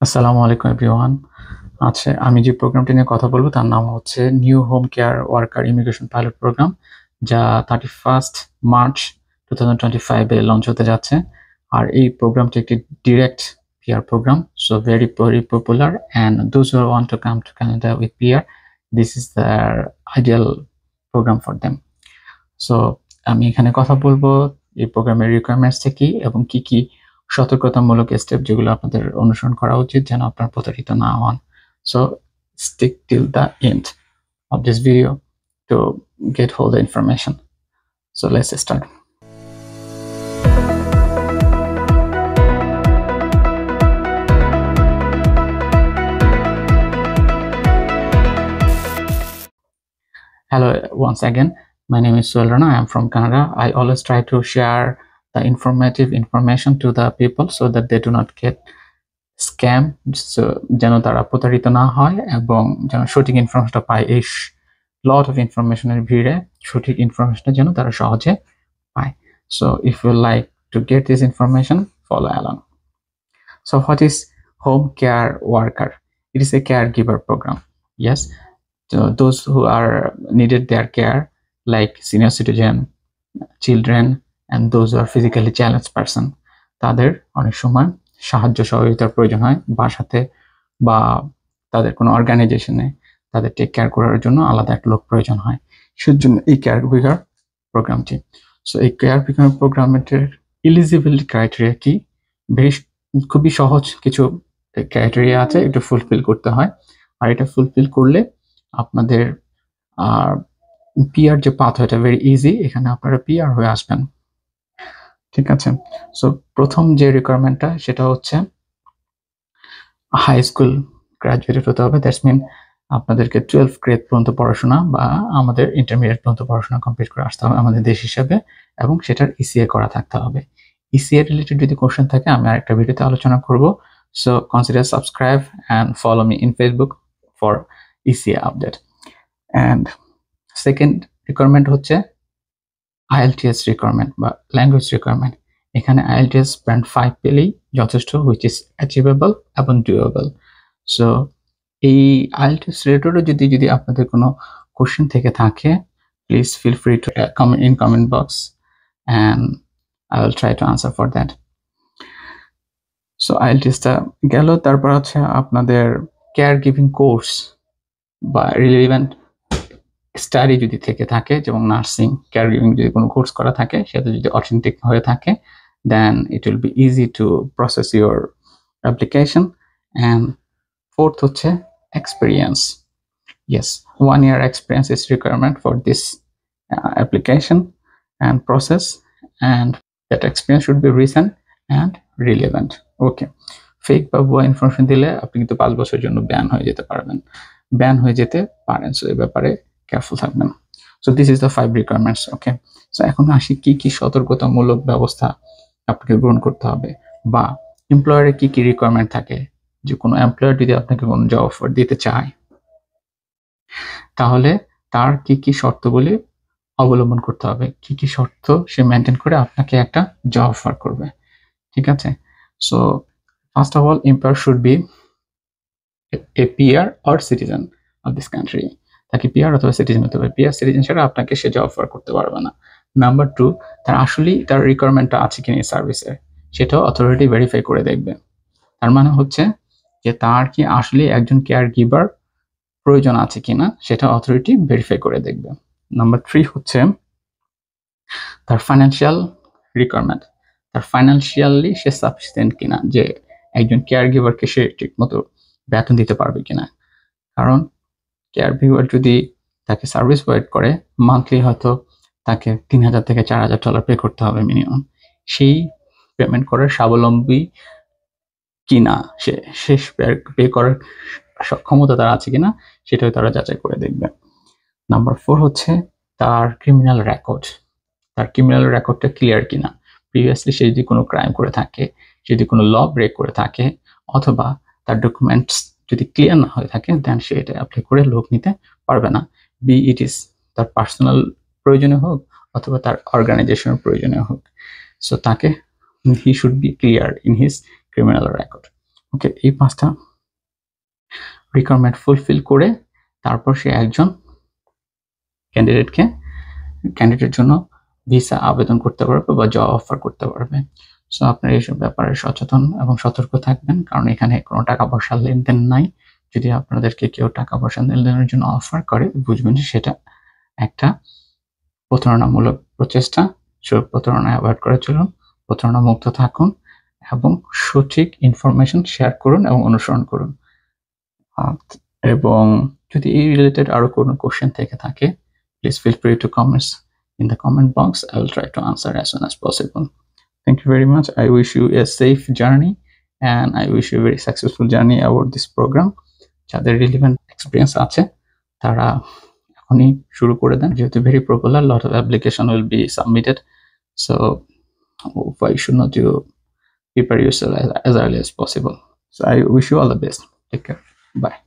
আসসালামু আলাইকুম এভরিওয়ান। আচ্ছা, আমি যে প্রোগ্রামটি নিয়ে কথা বলবো তার নাম হচ্ছে new home care worker immigration pilot program, যা 31 মার্চ 2025 এ লঞ্চ হতে যাচ্ছে। আর এই প্রোগ্রামটি একটি direct PR program, so very very popular, and those who want to come to Canada with PR, this is their ideal program for them. So আমি এখানে কথা বলবো এই প্রোগ্রামের রিকোয়ারমেন্টস কি এবং কি কি সতর্কতামূলক স্টেপ যেগুলো আপনাদের অনুসরণ করা উচিত যেন আপনার প্রতারিত না হন। So stick till the end of this video to get all the information. So let's start. Hello once again, my name is Suel Rana. I am from Canada. I always try to share the informative information to the people so that they do not get scam, যেন তারা প্রতারিত না হয় এবং যেন সঠিক ইনফরমেশনটা পায়। এই লট অফ ইনফরমেশনের ভিড়ে সঠিক ইনফরমেশনটা যেন তারা সহজে পায়। So if you like to get this information, follow along. So what is home care worker? It is a caregiver program. Yes, so those who are needed their care, like senior citizen, children, and those who are physically challenged person, তাদের অনেক সময় সাহায্য সহযোগিতার প্রয়োজন হয় বাসাতে বা তাদের কোনো অর্গানাইজেশনে তাদের টেক কেয়ার করার জন্য আলাদা একটা লোক প্রয়োজন হয়। সেজন্য এই কেয়ার গিভার প্রোগ্রামটি। সো এই কেয়ার গিভার প্রোগ্রামের এলিজিবিলিটি ক্রাইটেরিয়া কি? খুবই সহজ কিছু ক্রাইটেরিয়া আছে, একটু ফুলফিল করতে হয়। আর এটা ফুলফিল করলে আপনাদের পিআর যে পাথ এটা ভেরি ইজি, এখানে আপনারা পিআর হয়ে আসবেন। ঠিক আছে। সো প্রথম যে রিকোয়ারমেন্টটা সেটা হচ্ছে হাই স্কুল গ্রাজুয়েটেড হতে হবে। দ্যাটস মিন আপনাদেরকে 12 গ্রেড পর্যন্ত পড়াশোনা বা আমাদের ইন্টারমিডিয়েট পর্যন্ত পড়াশোনা কমপ্লিট করে আসতে হবে আমাদের দেশ হিসাবে, এবং সেটার ইসিএ করা থাকতে হবে। ইসিএ রিলেটেড যদি কোশ্চেন থাকে আমি আরেকটা ভিডিওতে আলোচনা করব। So consider subscribe and follow me in Facebook for ECA update. And second requirement হচ্ছে IELTS রিকোয়ারমেন্ট বা ল্যাঙ্গুয়েজ রিকোয়ারমেন্ট। এখানে IELTS ব্যান্ড 5 পেলেই যথেষ্ট, হুইচ ইজ অ্যাচিভেবল এবং ডুয়েবল। সো এই IELTS রিলেটেডও যদি আপনাদের কোনো কোশ্চেন থেকে থাকে, please feel free to comment in comment box and I will try to answer for that. So IELTSটা গেল। তারপর হচ্ছে আপনাদের কেয়ার গিভিং কোর্স বা রিলেভেন্ট স্টাডি যদি থেকে থাকে, যেমন নার্সিং, কেয়ার গিভিং যদি কোনো কোর্স করা থাকে, সেটা যদি অথেন্টিক হয়ে থাকে, then it will be easy to process your application. And fourth হচ্ছে experience. Yes, 1 year experience is requirement for this application and process, and that experience should be recent and relevant. Okay, fake বা ভুয়া information দিলে আপনি কিন্তু 5 বছরের জন্য ban হয়ে যেতে পারেন। সো এই ব্যাপারে কেয়ারফুল থাকবেন। So this is the 5 requirements. Okay, so এখন আসি কি কি সতর্কতামূলক ব্যবস্থা আপনাকে গ্রহণ করতে হবে বা এমপ্লয়ারের কি কি রিকোয়ারমেন্ট থাকে। যে কোনো এমপ্লয়ার যদি আপনাকে কোনো জব অফার দিতে চায়, তাহলে তার কি কি শর্তগুলি অবলম্বন করতে হবে, কি কি শর্ত সে মেনটেন করে আপনাকে একটা জব অফার করবে। ঠিক আছে। So first of all, employer should B A PR or citizen of this country. তাকে পিআর অথবা সিটিজেন হতে হবে। পিআর সিটিজেন ছাড়া আপনাকে সে জব অফার করতে পারবে না। নাম্বার 2, তার আসলেই তার রিকোয়ারমেন্টটা আছে কিনা এই সার্ভিসের, সেটাও অথরিটি ভেরিফাই করে দেখবে। তার মানে হচ্ছে যে তার কি আসলে একজন কেয়ার গিভার প্রয়োজন আছে কিনা, সেটা অথরিটি ভেরিফাই করে দেখবে। নাম্বার 3 হচ্ছে তার ফাইন্যান্সিয়াল রিকোয়ারমেন্ট। তার ফাইন্যান্সিয়ালি সে সাফিসিয়েন্ট কিনা, যে একজন কেয়ার গিভারকে সে ঠিক মতো বেতন দিতে পারবে কিনা। কারণ কেয়ার গিভার যদি তাকে সার্ভিস প্রোভাইড করে, মান্থলি হয়তো তাকে $3,000 থেকে $4,000 পে করতে হবে মিনিমাম। সেই পেমেন্ট করার স্বাবলম্বী কিনা, সে শেষ পে করার সক্ষমতা তার আছে কিনা, সেটাও তারা যাচাই করে দেখবে। নাম্বার 4 হচ্ছে তার ক্রিমিনাল রেকর্ড। তার ক্রিমিনাল রেকর্ডটা ক্লিয়ার কিনা। প্রিভিয়াসলি সে যদি কোনো ক্রাইম করে থাকে, যদি কোনো ল ব্রেক করে থাকে, অথবা তার ডকুমেন্টস যদি ক্লিয়ার না হয়ে থাকে, দেন সে এটা অ্যাপ্লাই করে লোক নিতে পারবে না। বি ইট ইজ তার পার্সোনাল প্রয়োজনে হোক অথবা তার অর্গানাইজেশনের প্রয়োজনে হোক। সো তাকে he should be clear in his criminal record. Okay, এই 5টা রিকোয়ারমেন্ট ফুলফিল করে তারপর সে একজন ক্যান্ডিডেট জন্য ভিসা আবেদন করতে পারবে বা জব অফার করতে পারবে। সো আপনারা এইসব ব্যাপারে সচেতন এবং সতর্ক থাকবেন, কারণ এখানে কোনো টাকা পয়সার লেনদেন নাই। যদি আপনাদেরকে কেউ টাকা পয়সা লেনদেনের জন্য অফার করে, বুঝবেন যে সেটা একটা প্রতারণামূলক প্রচেষ্টা। প্রতারণা অ্যাভয়েড করে চলুন, প্রতারণা মুক্ত থাকুন এবং সঠিক ইনফরমেশন শেয়ার করুন এবং অনুসরণ করুন। এবং যদি এই রিলেটেড আরো কোনো কোশ্চেন থেকে থাকে, please feel free to comments in the comment box. I will try to answer as soon as possible. Thank you very much. I wish you a safe journey and I wish you a very successful journey about this program. যাদের relevant experience আছে তারা এখনই শুরু করে দেন, যেহেতু very popular, lot of application will be submitted, so why should not you prepare yourself as early as possible. So I wish you all the best. Take care. Bye.